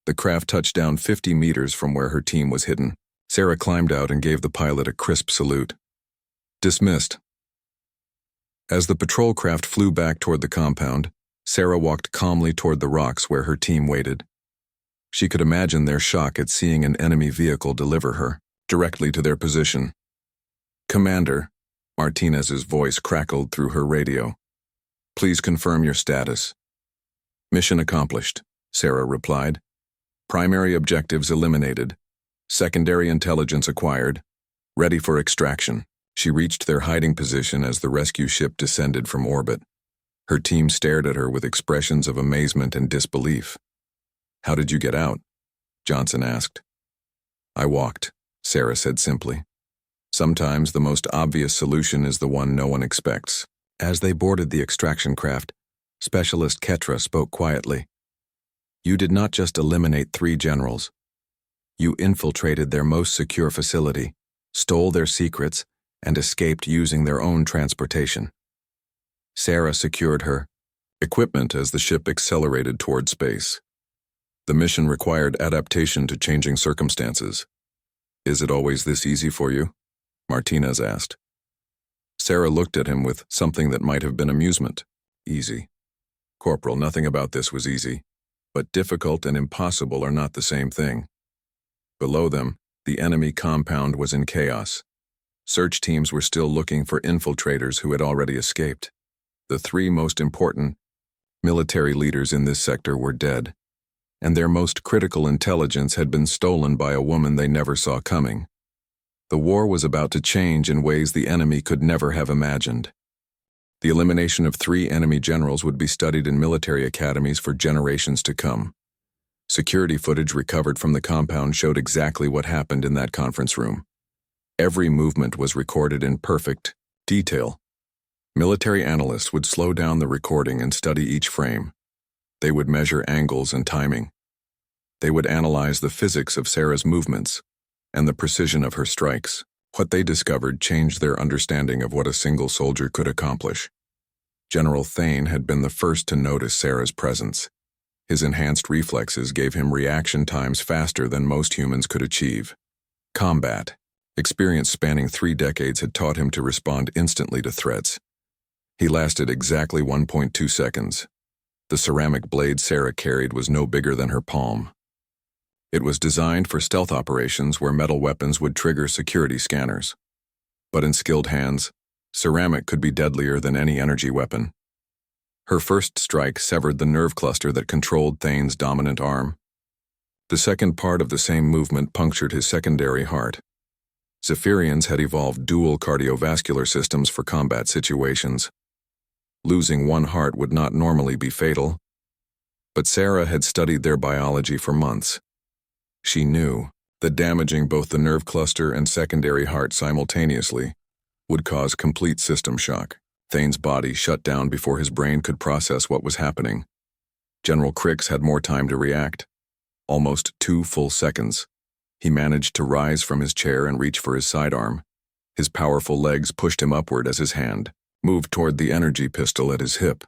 A: The craft touched down 50 meters from where her team was hidden. Sarah climbed out and gave the pilot a crisp salute. "Dismissed." As the patrol craft flew back toward the compound, Sarah walked calmly toward the rocks where her team waited. She could imagine their shock at seeing an enemy vehicle deliver her directly to their position. "Commander," Martinez's voice crackled through her radio. "Please confirm your status." "Mission accomplished," Sarah replied. "Primary objectives eliminated. Secondary intelligence acquired. Ready for extraction." She reached their hiding position as the rescue ship descended from orbit. Her team stared at her with expressions of amazement and disbelief. "How did you get out?" Johnson asked. "I walked," Sarah said simply. Sometimes the most obvious solution is the one no one expects. As they boarded the extraction craft, Specialist Ketra spoke quietly. You did not just eliminate 3 generals. You infiltrated their most secure facility, stole their secrets, and escaped using their own transportation. Sarah secured her equipment as the ship accelerated toward space. The mission required adaptation to changing circumstances. Is it always this easy for you? Martinez asked. Sarah looked at him with something that might have been amusement. Easy. Corporal, nothing about this was easy. But difficult and impossible are not the same thing. Below them, the enemy compound was in chaos. Search teams were still looking for infiltrators who had already escaped. The 3 most important military leaders in this sector were dead, and their most critical intelligence had been stolen by a woman they never saw coming. The war was about to change in ways the enemy could never have imagined. The elimination of 3 enemy generals would be studied in military academies for generations to come. Security footage recovered from the compound showed exactly what happened in that conference room. Every movement was recorded in perfect detail. Military analysts would slow down the recording and study each frame. They would measure angles and timing. They would analyze the physics of Sarah's movements and the precision of her strikes. What they discovered changed their understanding of what a single soldier could accomplish. General Thane had been the first to notice Sarah's presence. His enhanced reflexes gave him reaction times faster than most humans could achieve. Combat. Experience spanning 3 decades had taught him to respond instantly to threats. He lasted exactly 1.2 seconds. The ceramic blade Sarah carried was no bigger than her palm. It was designed for stealth operations where metal weapons would trigger security scanners. But in skilled hands, ceramic could be deadlier than any energy weapon. Her first strike severed the nerve cluster that controlled Thane's dominant arm. The second part of the same movement punctured his secondary heart. Zephyrians had evolved dual cardiovascular systems for combat situations. Losing one heart would not normally be fatal, but Sarah had studied their biology for months. She knew that damaging both the nerve cluster and secondary heart simultaneously would cause complete system shock. Thane's body shut down before his brain could process what was happening. General Crix had more time to react. Almost 2 full seconds. He managed to rise from his chair and reach for his sidearm. His powerful legs pushed him upward as his hand moved toward the energy pistol at his hip.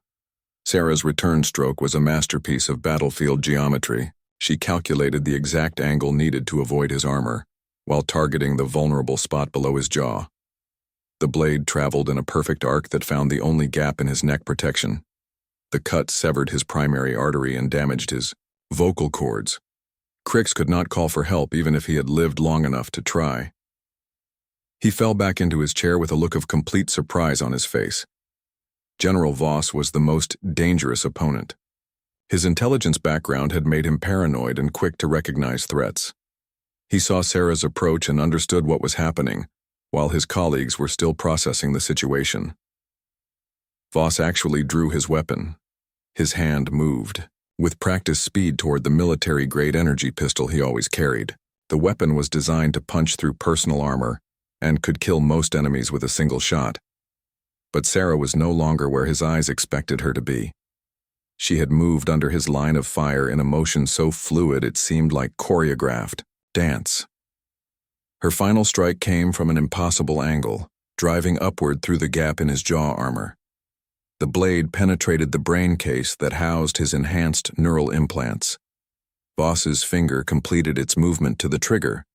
A: Sarah's return stroke was a masterpiece of battlefield geometry. She calculated the exact angle needed to avoid his armor, while targeting the vulnerable spot below his jaw. The blade traveled in a perfect arc that found the only gap in his neck protection. The cut severed his primary artery and damaged his vocal cords. Crix could not call for help even if he had lived long enough to try. He fell back into his chair with a look of complete surprise on his face. General Voss was the most dangerous opponent. His intelligence background had made him paranoid and quick to recognize threats. He saw Sarah's approach and understood what was happening, while his colleagues were still processing the situation. Voss actually drew his weapon. His hand moved, with practice speed toward the military-grade energy pistol he always carried. The weapon was designed to punch through personal armor and could kill most enemies with a single shot. But Sarah was no longer where his eyes expected her to be. She had moved under his line of fire in a motion so fluid it seemed like choreographed dance. Her final strike came from an impossible angle, driving upward through the gap in his jaw armor. The blade penetrated the brain case that housed his enhanced neural implants. Voss's finger completed its movement to the trigger.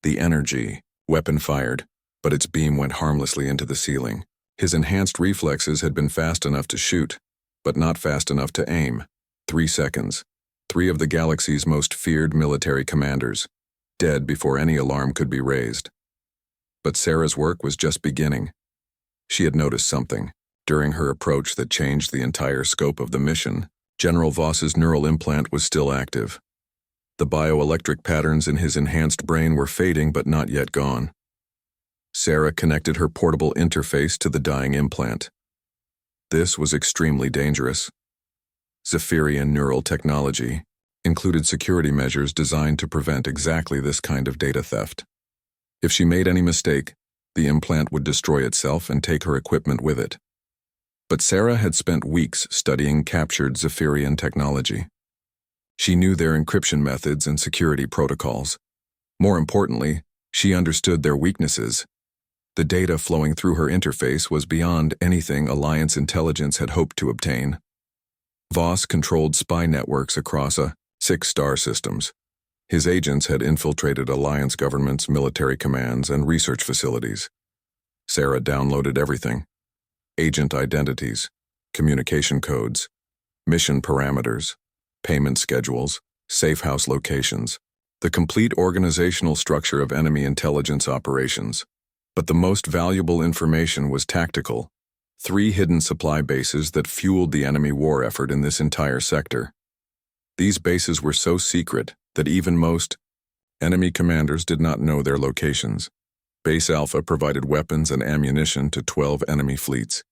A: The energy weapon fired, but its beam went harmlessly into the ceiling. His enhanced reflexes had been fast enough to shoot, but not fast enough to aim. 3 seconds. 3 of the galaxy's most feared military commanders, dead before any alarm could be raised. But Sarah's work was just beginning. She had noticed something during her approach that changed the entire scope of the mission. General Voss's neural implant was still active. The bioelectric patterns in his enhanced brain were fading but not yet gone. Sarah connected her portable interface to the dying implant. This was extremely dangerous. Zephyrian neural technology included security measures designed to prevent exactly this kind of data theft. If she made any mistake, the implant would destroy itself and take her equipment with it. But Sarah had spent weeks studying captured Zephyrian technology. She knew their encryption methods and security protocols. More importantly, she understood their weaknesses. The data flowing through her interface was beyond anything Alliance intelligence had hoped to obtain. Voss controlled spy networks across 6-star systems. His agents had infiltrated Alliance governments, military commands, and research facilities. Sarah downloaded everything: agent identities, communication codes, mission parameters, payment schedules, safe house locations, the complete organizational structure of enemy intelligence operations. But the most valuable information was tactical: 3 hidden supply bases that fueled the enemy war effort in this entire sector. These bases were so secret that even most enemy commanders did not know their locations. Base Alpha provided weapons and ammunition to 12 enemy fleets.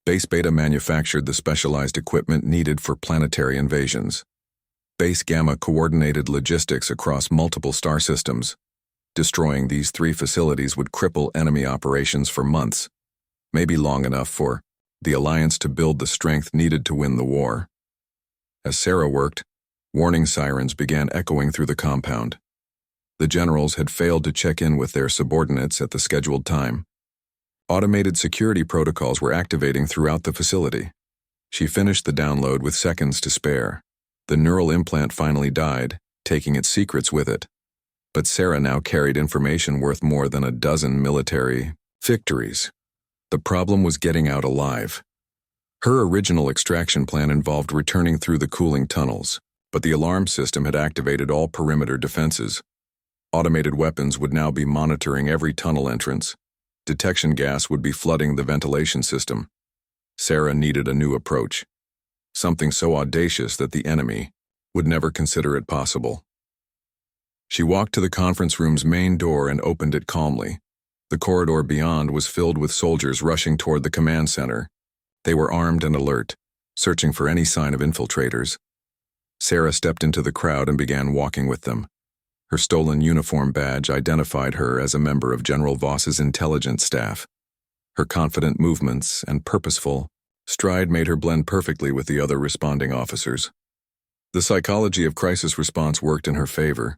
A: Base Beta manufactured the specialized equipment needed for planetary invasions. Base Gamma coordinated logistics across multiple star systems. Destroying these 3 facilities would cripple enemy operations for months, maybe long enough for the Alliance to build the strength needed to win the war. As Sarah worked, warning sirens began echoing through the compound. The generals had failed to check in with their subordinates at the scheduled time. Automated security protocols were activating throughout the facility. She finished the download with seconds to spare. The neural implant finally died, taking its secrets with it. But Sarah now carried information worth more than a dozen military victories. The problem was getting out alive. Her original extraction plan involved returning through the cooling tunnels, but the alarm system had activated all perimeter defenses. Automated weapons would now be monitoring every tunnel entrance. Detection gas would be flooding the ventilation system. Sarah needed a new approach, something so audacious that the enemy would never consider it possible. She walked to the conference room's main door and opened it calmly. The corridor beyond was filled with soldiers rushing toward the command center. They were armed and alert, searching for any sign of infiltrators. Sarah stepped into the crowd and began walking with them. Her stolen uniform badge identified her as a member of General Voss's intelligence staff. Her confident movements and purposeful stride made her blend perfectly with the other responding officers. The psychology of crisis response worked in her favor.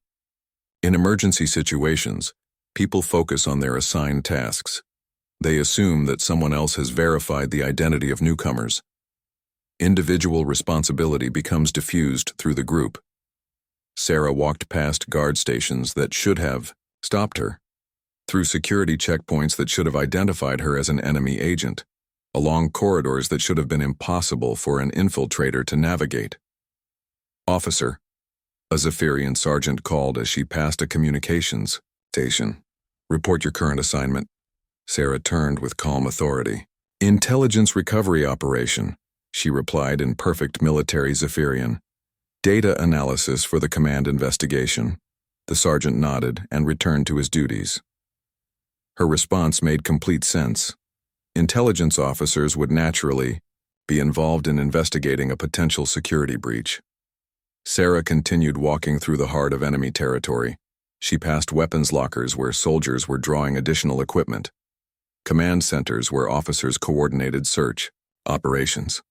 A: In emergency situations, people focus on their assigned tasks. They assume that someone else has verified the identity of newcomers. Individual responsibility becomes diffused through the group. Sarah walked past guard stations that should have stopped her, through security checkpoints that should have identified her as an enemy agent, along corridors that should have been impossible for an infiltrator to navigate. "Officer," a Zephyrian sergeant called as she passed a communications station. "Report your current assignment." Sarah turned with calm authority. "Intelligence recovery operation," she replied in perfect military Zephyrian. "Data analysis for the command investigation." The sergeant nodded and returned to his duties. Her response made complete sense. Intelligence officers would naturally be involved in investigating a potential security breach. Sarah continued walking through the heart of enemy territory. She passed weapons lockers where soldiers were drawing additional equipment, command centers where officers coordinated search operations,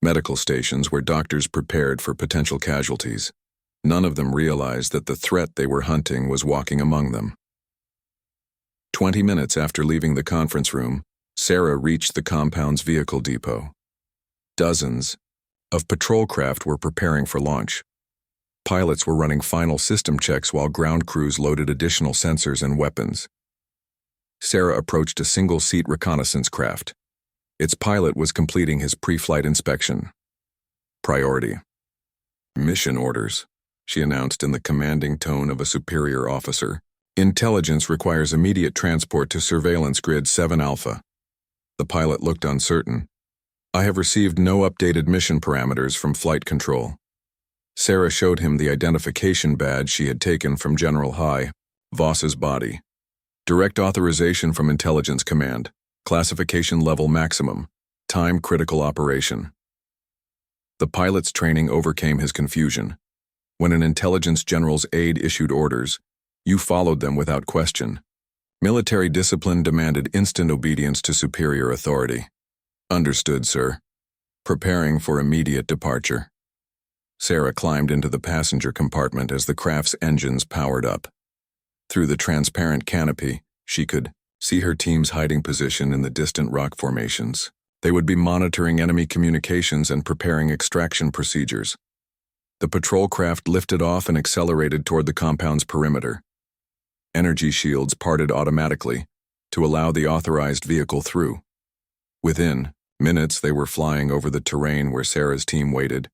A: medical stations where doctors prepared for potential casualties. None of them realized that the threat they were hunting was walking among them. 20 minutes after leaving the conference room, Sarah reached the compound's vehicle depot. Dozens of patrol craft were preparing for launch. Pilots were running final system checks while ground crews loaded additional sensors and weapons. Sarah approached a single-seat reconnaissance craft. Its pilot was completing his pre-flight inspection. "Priority. Mission orders," she announced in the commanding tone of a superior officer. "Intelligence requires immediate transport to Surveillance Grid 7 Alpha." The pilot looked uncertain. "I have received no updated mission parameters from flight control." Sarah showed him the identification badge she had taken from General Voss's body. "Direct authorization from Intelligence Command. Classification level maximum. Time critical operation." The pilot's training overcame his confusion. When an intelligence general's aide issued orders, you followed them without question. Military discipline demanded instant obedience to superior authority. "Understood, sir. Preparing for immediate departure." Sarah climbed into the passenger compartment as the craft's engines powered up. Through the transparent canopy, she could see her team's hiding position in the distant rock formations. They would be monitoring enemy communications and preparing extraction procedures. The patrol craft lifted off and accelerated toward the compound's perimeter. Energy shields parted automatically to allow the authorized vehicle through. Within minutes, they were flying over the terrain where Sarah's team waited.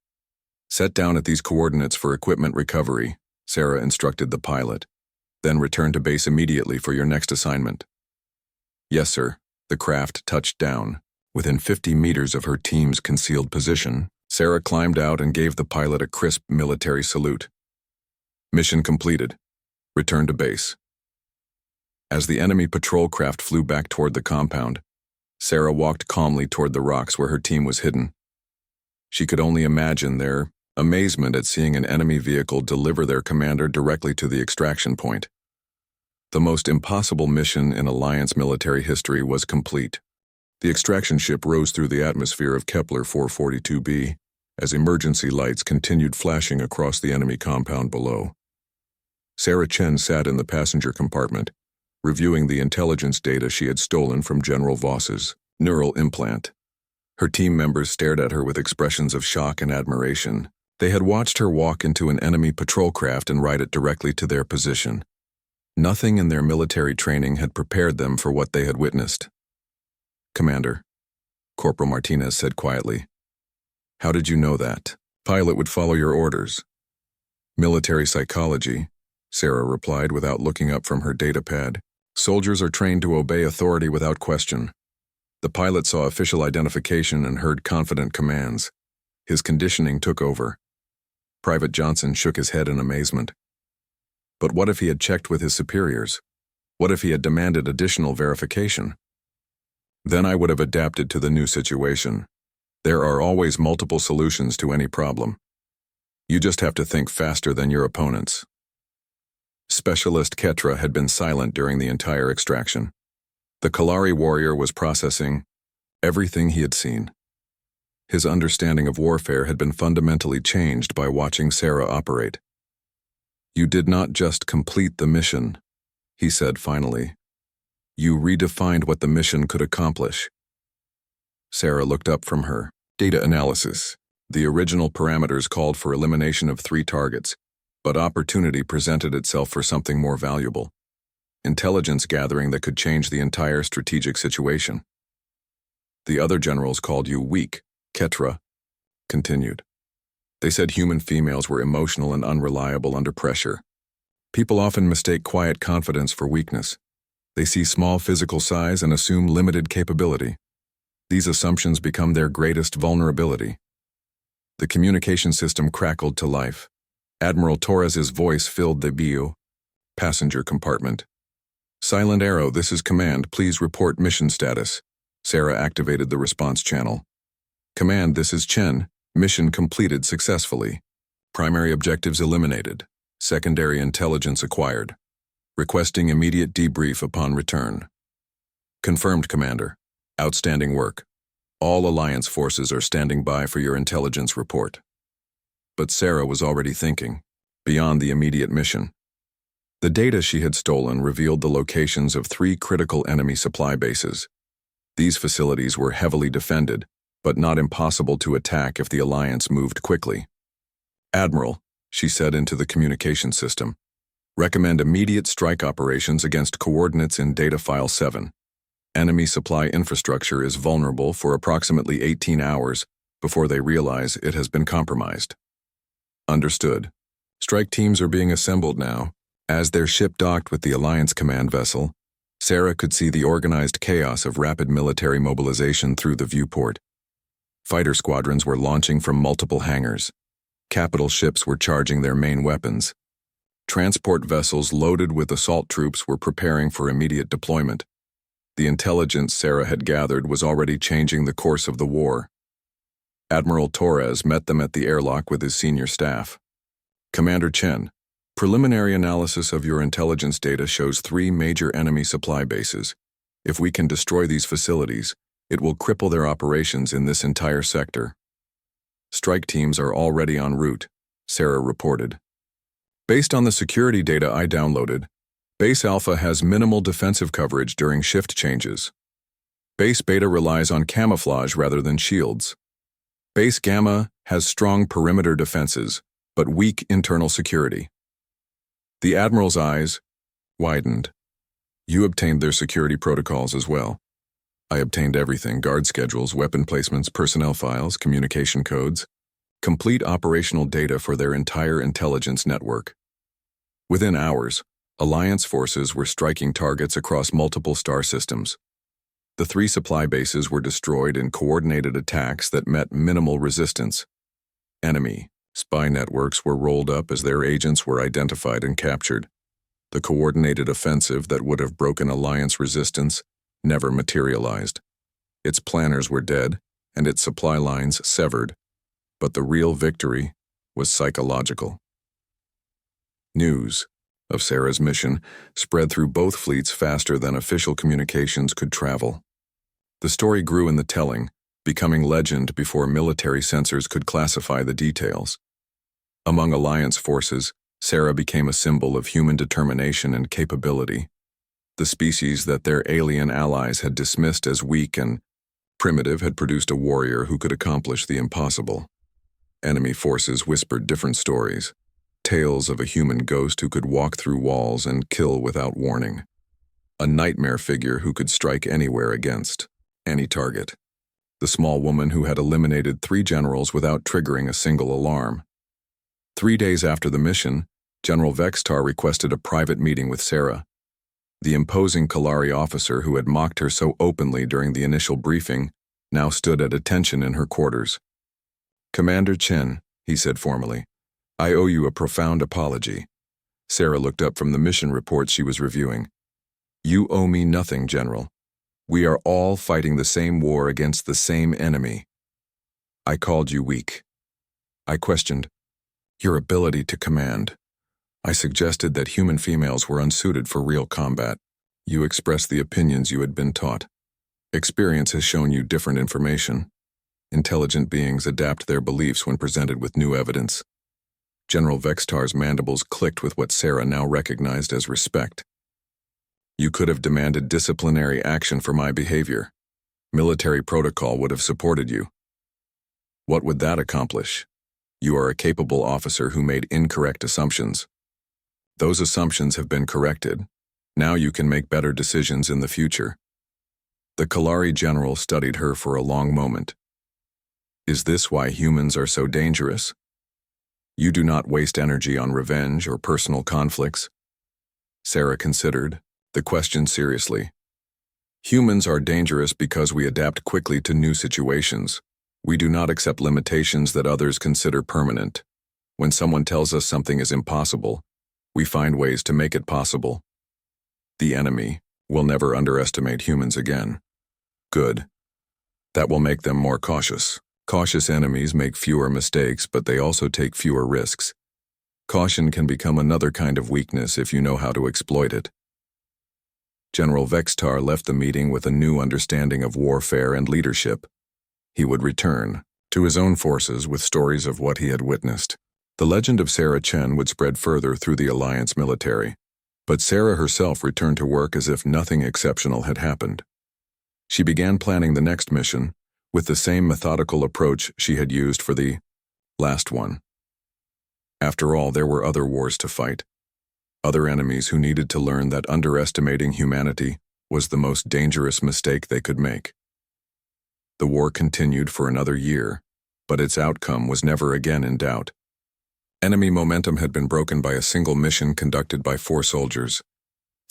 A: "Set down at these coordinates for equipment recovery," Sarah instructed the pilot. "Then return to base immediately for your next assignment." "Yes, sir." The craft touched down. Within 50 meters of her team's concealed position, Sarah climbed out and gave the pilot a crisp military salute. "Mission completed. Return to base." As the enemy patrol craft flew back toward the compound, Sarah walked calmly toward the rocks where her team was hidden. She could only imagine their amazement at seeing an enemy vehicle deliver their commander directly to the extraction point. The most impossible mission in Alliance military history was complete. The extraction ship rose through the atmosphere of Kepler 442b as emergency lights continued flashing across the enemy compound below. Sarah Chen sat in the passenger compartment, reviewing the intelligence data she had stolen from General Voss's neural implant. Her team members stared at her with expressions of shock and admiration. They had watched her walk into an enemy patrol craft and ride it directly to their position. Nothing in their military training had prepared them for what they had witnessed. "Commander," Corporal Martinez said quietly. "How did you know that? Pilot would follow your orders." "Military psychology," Sarah replied without looking up from her data pad. "Soldiers are trained to obey authority without question." The pilot saw official identification and heard confident commands. His conditioning took over. Private Johnson shook his head in amazement. But what if he had checked with his superiors? What if he had demanded additional verification? Then I would have adapted to the new situation. There are always multiple solutions to any problem. You just have to think faster than your opponents. Specialist Ketra had been silent during the entire extraction. The Kalari warrior was processing everything he had seen. His understanding of warfare had been fundamentally changed by watching Sarah operate. "You did not just complete the mission," he said finally. "You redefined what the mission could accomplish." Sarah looked up from her data analysis. The original parameters called for elimination of 3 targets, but opportunity presented itself for something more valuable. Intelligence gathering that could change the entire strategic situation. "The other generals called you weak," Ketra continued. "They said human females were emotional and unreliable under pressure. People often mistake quiet confidence for weakness. They see small physical size and assume limited capability. These assumptions become their greatest vulnerability." The communication system crackled to life. Admiral Torres's voice filled the BU passenger compartment. "Silent Arrow, this is Command. Please report mission status." Sarah activated the response channel. "Command, this is Chen. Mission completed successfully. Primary objectives eliminated. Secondary intelligence acquired. Requesting immediate debrief upon return." "Confirmed, Commander. Outstanding work. All Alliance forces are standing by for your intelligence report." But Sarah was already thinking beyond the immediate mission. The data she had stolen revealed the locations of 3 critical enemy supply bases. These facilities were heavily defended, but not impossible to attack if the Alliance moved quickly. "Admiral," she said into the communication system, "recommend immediate strike operations against coordinates in Data File 7. Enemy supply infrastructure is vulnerable for approximately 18 hours before they realize it has been compromised." "Understood. Strike teams are being assembled now." As their ship docked with the Alliance command vessel, Sarah could see the organized chaos of rapid military mobilization through the viewport. Fighter squadrons were launching from multiple hangars. Capital ships were charging their main weapons. Transport vessels loaded with assault troops were preparing for immediate deployment. The intelligence Sarah had gathered was already changing the course of the war. Admiral Torres met them at the airlock with his senior staff. "Commander Chen, preliminary analysis of your intelligence data shows 3 major enemy supply bases. If we can destroy these facilities, it will cripple their operations in this entire sector. Strike teams are already en route. Sarah reported. Based on the security data I downloaded, Base Alpha has minimal defensive coverage during shift changes. Base Beta relies on camouflage rather than shields. Base Gamma has strong perimeter defenses, but weak internal security. The Admiral's eyes widened. You obtained their security protocols as well. I obtained everything: guard schedules, weapon placements, personnel files, communication codes, complete operational data for their entire intelligence network. Within hours, Alliance forces were striking targets across multiple star systems. The 3 supply bases were destroyed in coordinated attacks that met minimal resistance. Enemy spy networks were rolled up as their agents were identified and captured. The coordinated offensive that would have broken Alliance resistance never materialized. Its planners were dead, and its supply lines severed. But the real victory was psychological. News of Sarah's mission spread through both fleets faster than official communications could travel. The story grew in the telling, becoming legend before military censors could classify the details. Among Alliance forces, Sarah became a symbol of human determination and capability. The species that their alien allies had dismissed as weak and primitive had produced a warrior who could accomplish the impossible. Enemy forces whispered different stories, tales of a human ghost who could walk through walls and kill without warning, a nightmare figure who could strike anywhere against any target, the small woman who had eliminated 3 generals without triggering a single alarm. 3 days after the mission, General Vextar requested a private meeting with Sarah. The imposing Kalari officer who had mocked her so openly during the initial briefing now stood at attention in her quarters. "Commander Chen," he said formally, "I owe you a profound apology." Sarah looked up from the mission report she was reviewing. "You owe me nothing, General. We are all fighting the same war against the same enemy. I called you weak. I questioned your ability to command. I suggested that human females were unsuited for real combat. You expressed the opinions you had been taught. Experience has shown you different information. Intelligent beings adapt their beliefs when presented with new evidence." General Vextar's mandibles clicked with what Sarah now recognized as respect. "You could have demanded disciplinary action for my behavior. Military protocol would have supported you. What would that accomplish? You are a capable officer who made incorrect assumptions. Those assumptions have been corrected. Now you can make better decisions in the future." The Kalari general studied her for a long moment. "Is this why humans are so dangerous? You do not waste energy on revenge or personal conflicts." Sarah considered the question seriously. "Humans are dangerous because we adapt quickly to new situations. We do not accept limitations that others consider permanent. When someone tells us something is impossible, we find ways to make it possible. The enemy will never underestimate humans again." "Good. That will make them more cautious. Cautious enemies make fewer mistakes, but they also take fewer risks. Caution can become another kind of weakness if you know how to exploit it." General Vextar left the meeting with a new understanding of warfare and leadership. He would return to his own forces with stories of what he had witnessed. The legend of Sarah Chen would spread further through the Alliance military, but Sarah herself returned to work as if nothing exceptional had happened. She began planning the next mission with the same methodical approach she had used for the last one. After all, there were other wars to fight, other enemies who needed to learn that underestimating humanity was the most dangerous mistake they could make. The war continued for another year, but its outcome was never again in doubt. Enemy momentum had been broken by a single mission conducted by 4 soldiers.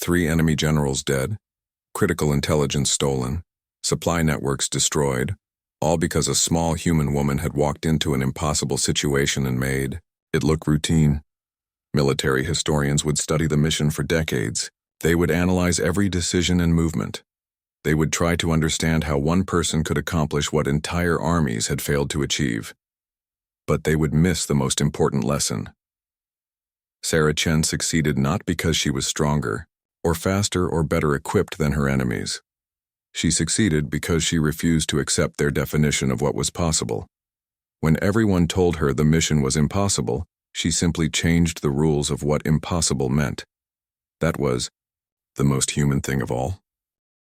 A: 3 enemy generals dead, critical intelligence stolen, supply networks destroyed, all because a small human woman had walked into an impossible situation and made it look routine. Military historians would study the mission for decades. They would analyze every decision and movement. They would try to understand how one person could accomplish what entire armies had failed to achieve. But they would miss the most important lesson. Sarah Chen succeeded not because she was stronger, or faster or better equipped than her enemies. She succeeded because she refused to accept their definition of what was possible. When everyone told her the mission was impossible, She simply changed the rules of what impossible meant. That was the most human thing of all.